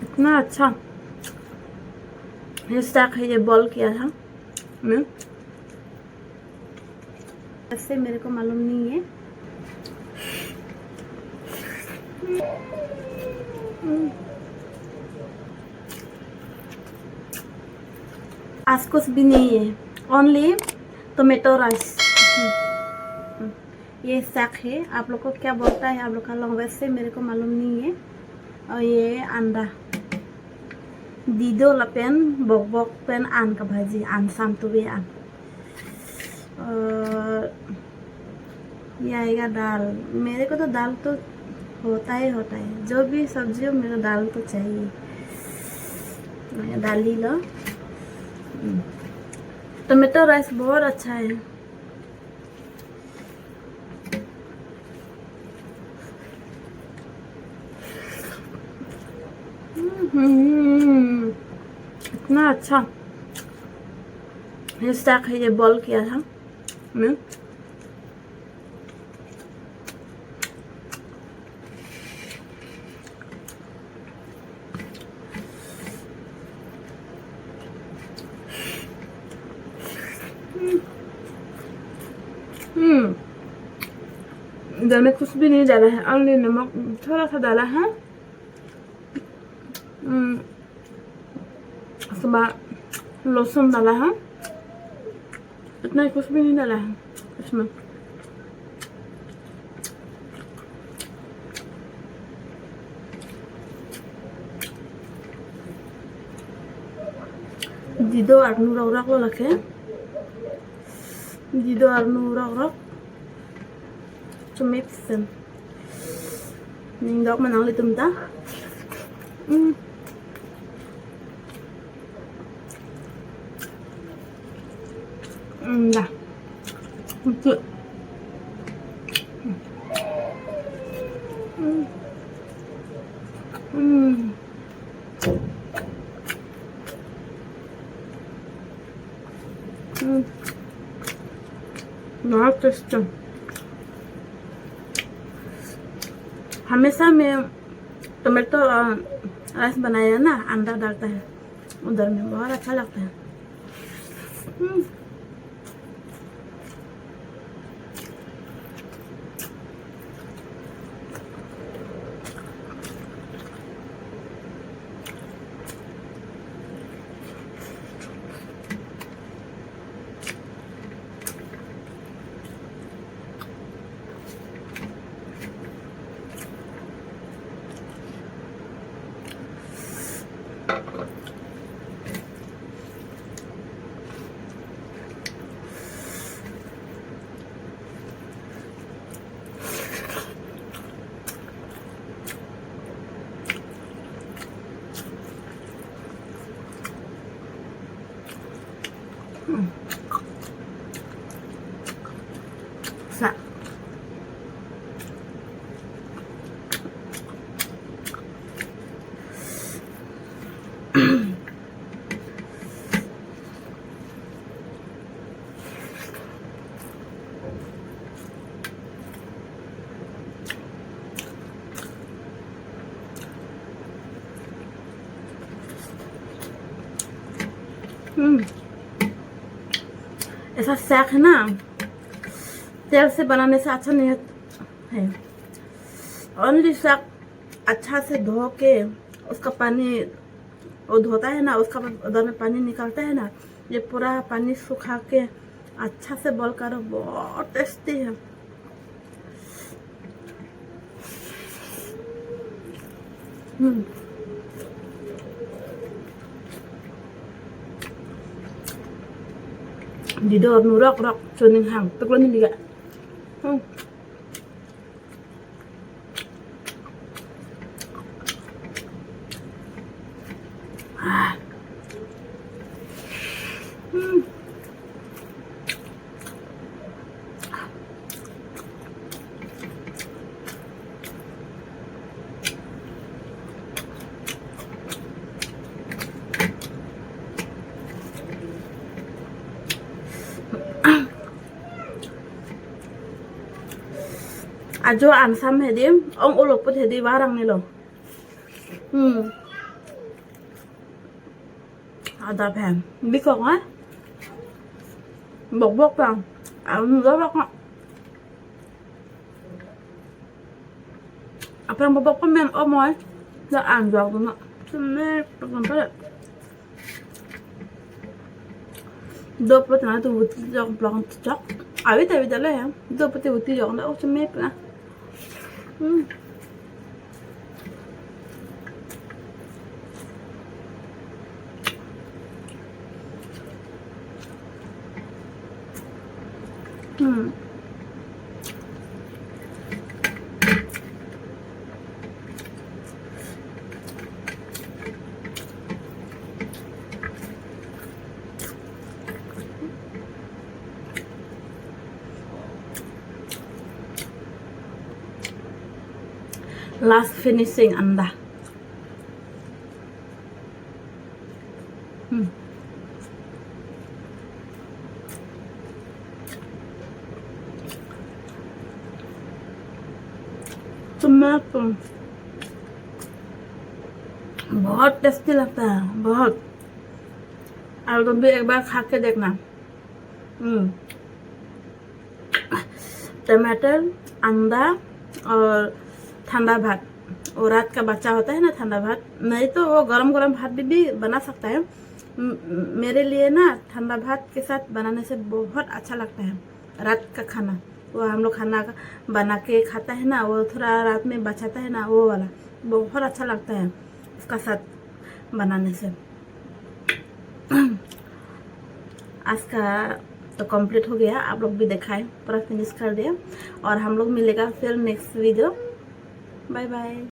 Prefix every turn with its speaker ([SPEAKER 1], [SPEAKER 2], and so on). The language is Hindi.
[SPEAKER 1] इतना अच्छा ये स्टैक है, ये बॉल किया था मैं, ऐसे मेरे को मालूम नहीं है। आज कुछ भी नहीं है, ओनली टोमेटो राइस। ये साग है, आप लोग को क्या बोलता है आप लोग का लैंग्वेज से मेरे को मालूम नहीं है। और ये अंडा दीदो लपेन बक बक पेन आन का भाजी आन शाम तो भी आन। और ये आएगा दाल। मेरे को तो दाल तो होता ही होता है, जो भी सब्जी हो मेरे को दाल तो चाहिए। दाल ही लो। टोमेटो राइस बहुत अच्छा है। इतना अच्छा ये स्टैक है, ये बॉल किया था मैं। इधर में कुछ भी नहीं डाला है, ओनली नमक थोड़ा सा डाला है। उसके बाद लहसुन डाला है, इतना कुछ भी नहीं डाला है इसमें। Dido arnu rak lo lake, dido arnu rak cumipsen, ning dok manang litum ta. Dah, untuk. बहुत टेस्टी। हमेशा मैं टोमेटो राइस बनाया ना, अंडा डालता है उधर में, बहुत अच्छा लगता है। Sa. ऐसा साग है ना, तेल से बनाने से अच्छा नहीं है। ओनली साग अच्छा से धो के उसका पानी वो धोता है ना, उसका उधर में पानी निकलता है ना, ये पूरा पानी सुखा के अच्छा से बॉईल करो, बहुत टेस्टी है। Di door nu rok rok suning hang tuklon juga. Ajo ansam hedi, ong uluk put hedi barang nih loh. ada pen biết không á bột bột vào rất rất apa yang bobok komen omoy na anjog na sumne pagkampa do pot na tu buti jog blong chok awit dala ya do poti buti jog na o sumne na last finishing anda tomato बहुत टेस्टी लगता है बहुत और तुम भी एक बार खा के देखना टमाटर अंडा और ठंडा भात और रात का बच्चा होता है ना ठंडा भात नहीं तो वो गरम गरम भात भी बना सकता है मेरे लिए ना ठंडा भात के साथ बनाने से बहुत अच्छा लगता है रात का खाना वो हम लोग खाना बना के खाता है ना वो थोड़ा रात में बचाता है ना वो वाला बहुत अच्छा लगता है उसका साथ बनाने से आज का तो कंप्लीट हो गया आप लोग भी दिखाएं पूरा फिनिश कर दिया और हम लोग मिलेगा फिर नेक्स्ट वीडियो बाय बाय।